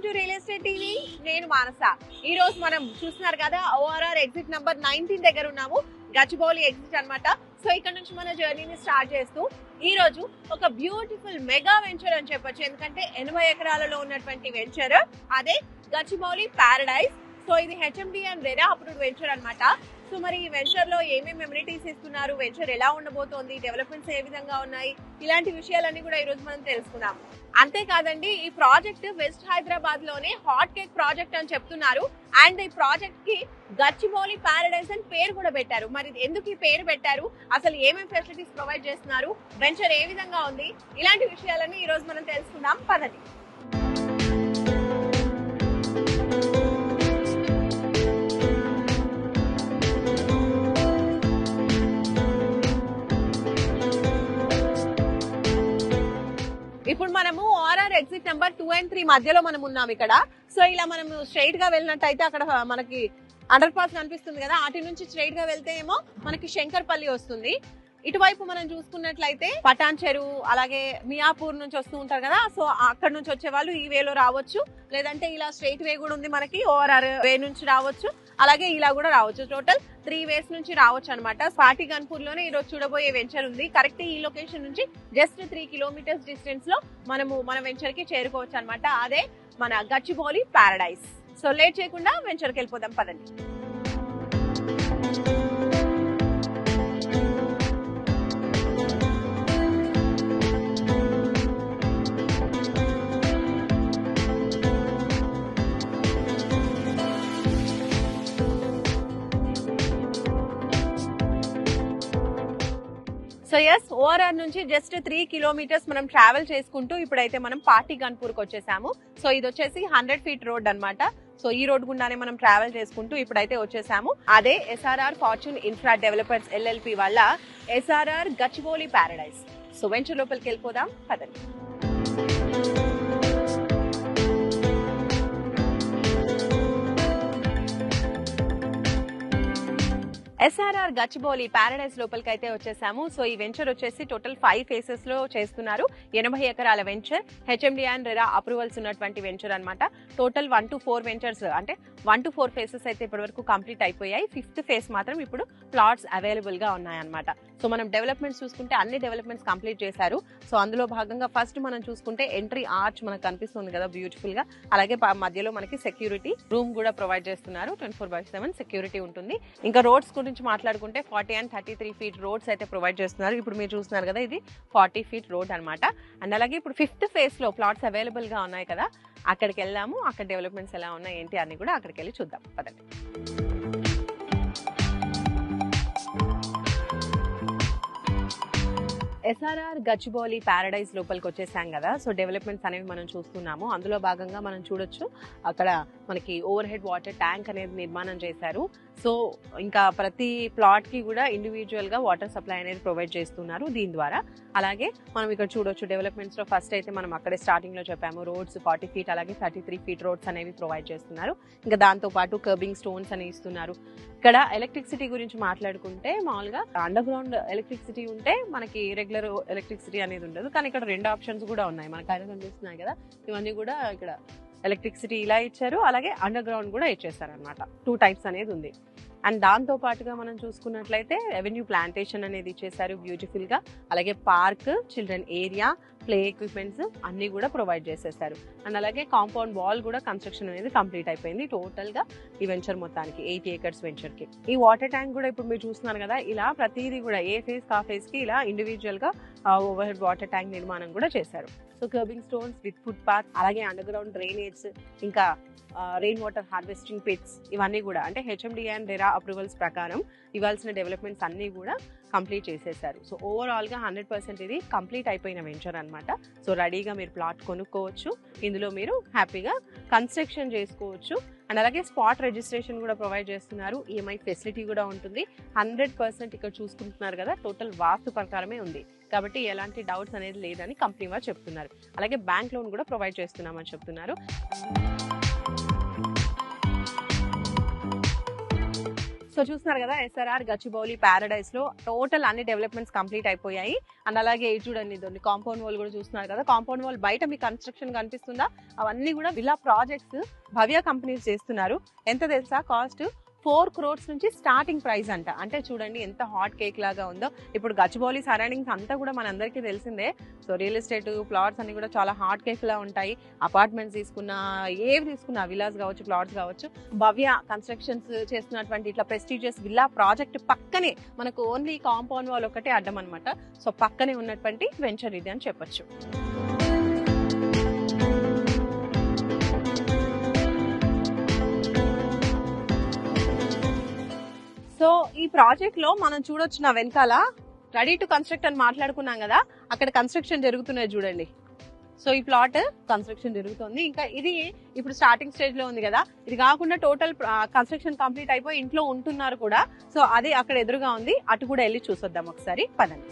To real estate TV. నేను మానస. ఈ రోజు మనం చూస్తున్నారు కదా ORR ఎగ్జిట్ నంబర్ 19 దగ్గర ఉన్నాము. గచ్చిబౌలి ఎగ్జిట్ అన్నమాట. సో ఇక్కడ నుంచి మన జర్నీని స్టార్ట్ చేస్తూ ఈ రోజు ఒక బ్యూటిఫుల్ మెగా వెంచర్ అని చెప్పొచ్చు. ఎందుకంటే 80 ఎకరాలలో ఉన్నటువంటి వెంచర్ అదే గచ్చిబౌలి పారడైజ్. సో ఇది HMD and RERA approved venture అన్నమాట. సో మరి ఈ వెంచర్ లో ఏమేమి అమ్యూనిటీస్ ఇస్తున్నారు, వెంచర్ ఎలా ఉండబోతోంది, డెవలప్మెంట్స్ ఏ విధంగా ఉన్నాయి, ఇలాంటి విషయాలన్నీ కూడా ఈ రోజు మనం తెలుసుకుందాం. అంతేకాదండి, ఈ ప్రాజెక్ట్ వెస్ట్ హైదరాబాద్ లోనే హాట్ కేక్ ప్రాజెక్ట్ అని చెప్తున్నారు. అండ్ ఈ ప్రాజెక్ట్ కి గచ్చిబౌలి పారడైజ్ అని పేరు కూడా పెట్టారు. మరి ఎందుకు ఈ పేరు పెట్టారు, అసలు ఏమేమి ఫెసిలిటీస్ ప్రొవైడ్ చేస్తున్నారు, వెంచర్ ఏ విధంగా ఉంది, ఇలాంటి విషయాలన్నీ ఈ రోజు మనం తెలుసుకుందాం. పదండి. ఇప్పుడు మనము ORR ఎగ్జిట్ నెంబర్ 2 and 3 మధ్యలో మనం ఉన్నాం ఇక్కడ. సో ఇలా మనం స్ట్రైట్ గా వెళ్ళినట్టయితే అక్కడ మనకి అండర్ పాస్ కనిపిస్తుంది కదా, అటు నుంచి స్ట్రైట్ గా వెళ్తే ఏమో మనకి శంకర్పల్లి వస్తుంది. ఇటువైపు మనం చూసుకున్నట్లయితే పటాన్ చెరువు, అలాగే మియాపూర్ నుంచి వస్తూ ఉంటారు కదా, సో అక్కడ నుంచి వచ్చే వాళ్ళు ఈ వేలో రావచ్చు. లేదంటే ఇలా స్ట్రైట్ వే కూడా ఉంది మనకి, ORR వే నుంచి రావచ్చు, అలాగే ఇలా కూడా రావచ్చు. టోటల్ 3 వేస్ నుంచి రావచ్చు అనమాట. పాటి గన్పూర్ లోనే ఈ రోజు చూడబోయే వెంచర్ ఉంది. కరెక్ట్ ఈ లొకేషన్ నుంచి జస్ట్ 3 కిలోమీటర్స్ డిస్టెన్స్ లో మనము మన వెంచర్ కి చేరుకోవచ్చు అనమాట. అదే మన గచ్చిబౌలి పారడైజ్. సో లేట్ చేయకుండా వెంచర్కి వెళ్ళిపోదాం, పదండి. సో ఎస్, ORR నుంచి జస్ట్ 3 కిలోమీటర్స్ మనం ట్రావెల్ చేసుకుంటూ ఇప్పుడైతే మనం పాటి గన్పూర్కి వచ్చేసాము. సో ఇది వచ్చేసి 100 ఫీట్ రోడ్ అన్నమాట. సో ఈ రోడ్ గుండానే మనం ట్రావెల్ చేసుకుంటూ ఇప్పుడైతే వచ్చేసాము. అదే SRR fortune infra developers LLP వల్ల SRR Gachibowli paradise. So venture లోపలికి వెళ్ళిపోదాం, పదండి. SRR గచ్చిబౌలి పారడైజ్ లోపలికి అయితే వచ్చేసాము. సో ఈ వెంచర్ వచ్చేసి టోటల్ 5 ఫేసెస్ లో చేస్తున్నారు. 80 ఎకరాల venture, HMD and RERA approvals ఉన్నటువంటి వెంచర్ అన్నమాట. టోటల్ 1 to 4 వెంచర్స్, అంటే 1 to 4 ఫేసెస్ అయితే ఇప్పటి వరకు కంప్లీట్ అయిపోయాయి. 5th ఫేస్ మాత్రం ఇప్పుడు ప్లాట్స్ అవైలబుల్ గా ఉన్నాయన్నమాట. సో మనం డెవలప్మెంట్స్ చూసుకుంటే అన్ని డెవలప్మెంట్స్ కంప్లీట్ చేశారు. సో అందులో భాగంగా ఫస్ట్ మనం చూసుకుంటే ఎంట్రీ ఆర్చ్ మనకు కనిపిస్తుంది కదా బ్యూటిఫుల్ గా. అలాగే మధ్యలో మనకి సెక్యూరిటీ రూమ్ కూడా ప్రొవైడ్ చేస్తున్నారు. 24/7 సెక్యూరిటీ ఉంటుంది. ఇంకా రోడ్స్ గురించి మాట్లాడుకుంటే 40 and 33 ఫీట్ రోడ్స్ అయితే ప్రొవైడ్ చేస్తున్నారు. ఇప్పుడు మీరు చూస్తున్నారు కదా, ఇది 40 ఫీట్ రోడ్ అనమాట. అండ్ అలాగే ఇప్పుడు 5th ఫేజ్ లో ప్లాట్స్ అవైలబుల్ గా ఉన్నాయి కదా, అక్కడికి వెళ్దాము. అక్కడ డెవలప్మెంట్స్ ఎలా ఉన్నాయి ఏంటి అన్ని కూడా అక్కడికి వెళ్ళి చూద్దాం, పదండి. SRR గచ్చిబౌలి పారడైజ్ లోపలికి వచ్చేసాం కదా. సో డెవలప్మెంట్స్ అనేవి మనం చూస్తున్నాము. అందులో భాగంగా మనం చూడొచ్చు, అక్కడ మనకి ఓవర్ హెడ్ వాటర్ ట్యాంక్ అనేది నిర్మాణం చేశారు. సో ఇంకా ప్రతి ప్లాట్ కి కూడా ఇండివిజువల్ గా వాటర్ సప్లై అనేది ప్రొవైడ్ చేస్తున్నారు దీని ద్వారా. అలాగే మనం ఇక్కడ చూడొచ్చు డెవలప్మెంట్స్ లో ఫస్ట్ అయితే మనం అక్కడే స్టార్టింగ్ లో చెప్పాము, రోడ్స్ 40 ఫీట్ అలాగే 33 ఫీట్ రోడ్స్ అనేవి ప్రొవైడ్ చేస్తున్నారు. ఇంకా దాంతో పాటు కర్బింగ్ స్టోన్స్ అని ఇస్తున్నారు. ఇక్కడ ఎలక్ట్రిసిటీ గురించి మాట్లాడుకుంటే మామూలుగా అండర్ గ్రౌండ్ ఎలక్ట్రిసిటీ ఉంటే మనకి రెగ్యులర్ ఎలక్ట్రిసిటీ అనేది ఉండదు, కానీ ఇక్కడ 2 ఆప్షన్స్ కూడా ఉన్నాయి. మనకు ఆయన కనిపిస్తున్నాయి కదా, ఇవన్నీ కూడా ఇక్కడ ఎలక్ట్రిసిటీ ఇలా ఇచ్చారు, అలాగే అండర్ గ్రౌండ్ కూడా ఇచ్చేసారు అనమాట. 2 టైప్స్ అనేది ఉంది. అండ్ దాంతో పాటుగా మనం చూసుకున్నట్లయితే రెవెన్యూ ప్లాంటేషన్ అనేది ఇచ్చేసారు బ్యూటిఫుల్ గా. అలాగే park, children area, play equipments అన్ని కూడా ప్రొవైడ్ చేసేసారు. అండ్ అలాగే కాంపౌండ్ వాల్ కూడా కన్స్ట్రక్షన్ అనేది కంప్లీట్ అయిపోయింది టోటల్ గా ఈ వెంచర్ మొత్తానికి 80 acres వెంచర్ కి. ఈ వాటర్ ట్యాంక్ కూడా ఇప్పుడు మీరు చూస్తున్నారు కదా, ఇలా ప్రతిదీ కూడా ఏ ఫేజ్ కా ఫేజ్ కి ఇలా ఇండివిజువల్ గా ఓవర్ హెడ్ వాటర్ ట్యాంక్ నిర్మాణం కూడా చేశారు. So kerbing stones with foot path, అలాగే అండర్ గ్రౌండ్ డ్రైనేజ్, ఇంకా రెయిన్ వాటర్ హార్వెస్టింగ్ పిట్స్, ఇవన్నీ కూడా అంటే HMD అండ్ రెరా అప్రూవల్స్ ప్రకారం ఇవ్వాల్సిన డెవలప్మెంట్స్ అన్ని కూడా కంప్లీట్ చేసేసారు. సో ఓవరాల్ గా 100% ఇది కంప్లీట్ అయిపోయిన వెంచర్ అనమాట. సో రెడీగా మీరు ప్లాట్ కొనుక్కోవచ్చు, ఇందులో మీరు హ్యాపీగా కన్స్ట్రక్షన్ చేసుకోవచ్చు. అండ్ అలాగే స్పాట్ రిజిస్ట్రేషన్ కూడా ప్రొవైడ్ చేస్తున్నారు. EMI ఫెసిలిటీ కూడా ఉంటుంది. 100% ఇక్కడ చూసుకుంటున్నారు కదా, టోటల్ వాస్తు ప్రకారమే ఉంది కాబట్టి ఎలాంటి డౌట్స్ అనేది లేదని కంపెనీ వారు చెప్తున్నారు. అలాగే బ్యాంక్ లోన్ కూడా ప్రొవైడ్ చేస్తున్నామని చెప్తున్నారు. సో చూస్తున్నారు కదా ఎస్ఆర్ఆర్ గచ్చిబౌలి ప్యారడైస్ లో టోటల్ అన్ని డెవలప్మెంట్స్ కంప్లీట్ అయిపోయాయి. అండ్ అలాగే చూడండి ఇదండి కాంపౌండ్ వాల్ కూడా చూస్తున్నారు కదా. కాంపౌండ్ వాల్ బయట మీకు కన్స్ట్రక్షన్ కనిపిస్తుందా, అవన్నీ కూడా విల్లా ప్రాజెక్ట్స్ భవ్య కంపెనీస్ చేస్తున్నారు. ఎంత తెలుసా కాస్ట్? 4 crores నుంచి స్టార్టింగ్ ప్రైస్ అంట. అంటే చూడండి ఎంత హాట్ కేక్ లాగా ఉందో. ఇప్పుడు గచ్చిబౌలి సరౌండింగ్స్ అంతా కూడా మనందరికీ తెలిసిందే. సో రియల్ ఎస్టేట్ ప్లాట్స్ అన్ని కూడా చాలా హాట్ కేక్ లా ఉంటాయి. అపార్ట్మెంట్స్ తీసుకున్నా, ఏవి తీసుకున్నా, విల్లాస్ కావచ్చు, ప్లాట్స్ కావచ్చు, భవ్య కన్స్ట్రక్షన్స్ చేస్తున్నటువంటి ఇట్లా ప్రెస్టీజియస్ విల్లా ప్రాజెక్ట్ పక్కనే మనకు ఓన్లీ కాంపౌండ్ వాల్ ఒకటే అడ్డం అనమాట. సో పక్కనే ఉన్నటువంటి వెంచర్ ఇది అని చెప్పొచ్చు. సో ఈ ప్రాజెక్ట్ లో మనం చూడొచ్చు నా వెనకాల రెడీ టు కన్స్ట్రక్ట్ అని మాట్లాడుకున్నాం కదా, అక్కడ కన్స్ట్రక్షన్ జరుగుతున్నాయి చూడండి. సో ఈ ప్లాట్ కన్స్ట్రక్షన్ జరుగుతుంది. ఇంకా ఇది ఇప్పుడు స్టార్టింగ్ స్టేజ్ లో ఉంది కదా, ఇది కాకుండా టోటల్ కన్స్ట్రక్షన్ కంప్లీట్ అయిపోయి ఇంట్లో ఉంటున్నారు కూడా. సో అది అక్కడ ఎదురుగా ఉంది, అటు కూడా వెళ్ళి చూసొద్దాం ఒకసారి, పదండి.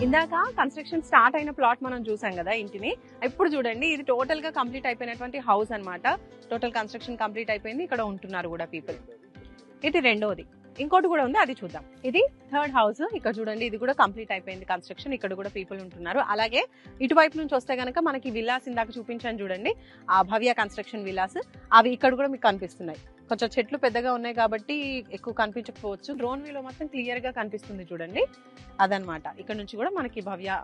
ఇందాక కన్స్ట్రక్షన్ స్టార్ట్ అయిన ప్లాట్ మనం చూసాం కదా ఇంటిని. ఇప్పుడు చూడండి ఇది టోటల్ గా కంప్లీట్ అయిపోయినటువంటి హౌస్ అన్నమాట. టోటల్ కన్స్ట్రక్షన్ కంప్లీట్ అయిపోయింది, ఇక్కడ ఉంటున్నారు కూడా పీపుల్. ఇది రెండోది, ఇంకోటి కూడా ఉంది, అది చూద్దాం. ఇది థర్డ్ హౌస్. ఇక్కడ చూడండి ఇది కూడా కంప్లీట్ అయిపోయింది కన్స్ట్రక్షన్, ఇక్కడ కూడా పీపుల్ ఉంటున్నారు. అలాగే ఇటువైపు నుంచి వస్తే గనక మనకి విల్లాస్ ఇందాక చూపించాను చూడండి, ఆ భవ్య కన్స్ట్రక్షన్ విల్లాస్, అవి ఇక్కడ కూడా మీకు కనిపిస్తున్నాయి. కొంచెం చెట్లు పెద్దగా ఉన్నాయి కాబట్టి ఎక్కువ కనిపించకపోవచ్చు. డ్రోన్ వ్యూలో మాత్రం క్లియర్ గా కనిపిస్తుంది చూడండి, అదనమాట. ఇక్కడ నుంచి కూడా మనకి భవ్య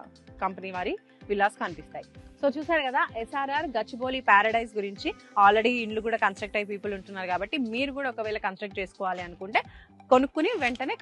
కంపెనీ వారి విల్లాస్ కనిపిస్తాయి. సో చూసారు కదా ఎస్ఆర్ఆర్ గచ్చిబౌలి ప్యారడైస్ గురించి. ఆల్రెడీ ఇండ్లు కూడా కన్స్ట్రక్ట్ అయ్యి పీపుల్ ఉంటున్నారు కాబట్టి మీరు కూడా ఒకవేళ కన్స్ట్రక్ట్ చేసుకోవాలి అనుకుంటే కొనుక్కుని వెంటనే